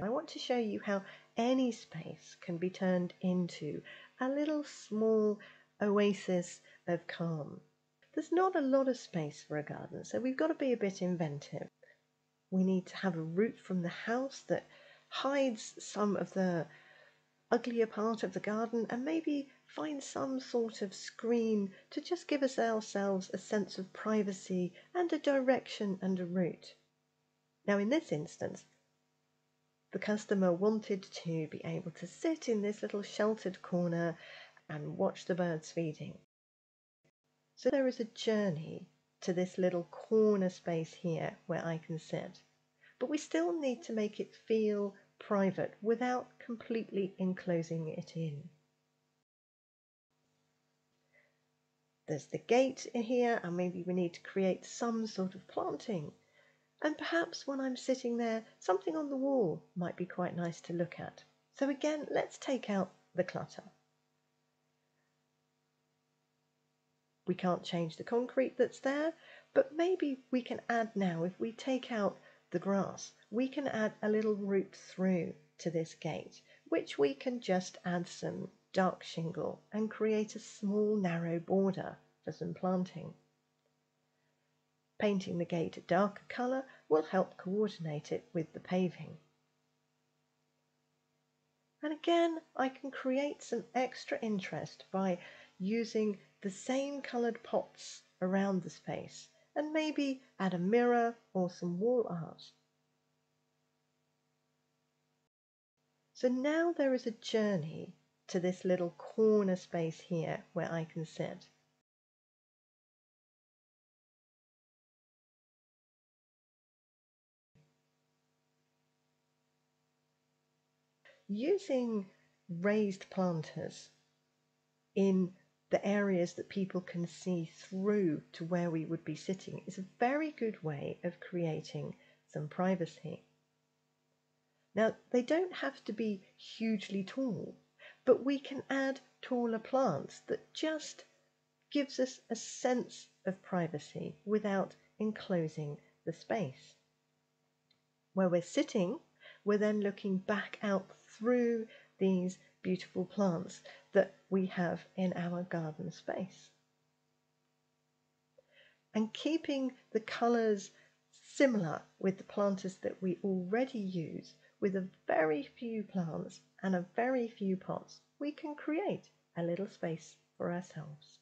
I want to show you how any space can be turned into a little small oasis of calm. There's not a lot of space for a garden, so we've got to be a bit inventive. We need to have a route from the house that hides some of the uglier part of the garden, and maybe find some sort of screen to just give ourselves a sense of privacy and a direction and a route. Now in this instance, the customer wanted to be able to sit in this little sheltered corner and watch the birds feeding. So there is a journey to this little corner space here where I can sit. But we still need to make it feel private without completely enclosing it in. There's the gate here, and maybe we need to create some sort of planting. And perhaps when I'm sitting there, something on the wall might be quite nice to look at. So again, let's take out the clutter. We can't change the concrete that's there, but maybe we can add now, if we take out the grass, we can add a little route through to this gate, which we can just add some dark shingle and create a small narrow border for some planting. Painting the gate a darker colour will help coordinate it with the paving. And again, I can create some extra interest by using the same coloured pots around the space and maybe add a mirror or some wall art. So now there is a journey to this little corner space here where I can sit. Using raised planters in the areas that people can see through to where we would be sitting is a very good way of creating some privacy. Now, they don't have to be hugely tall, but we can add taller plants that just gives us a sense of privacy without enclosing the space. Where we're sitting, we're then looking back out through these beautiful plants that we have in our garden space. And keeping the colours similar with the planters that we already use, with a very few plants and a very few pots, we can create a little space for ourselves.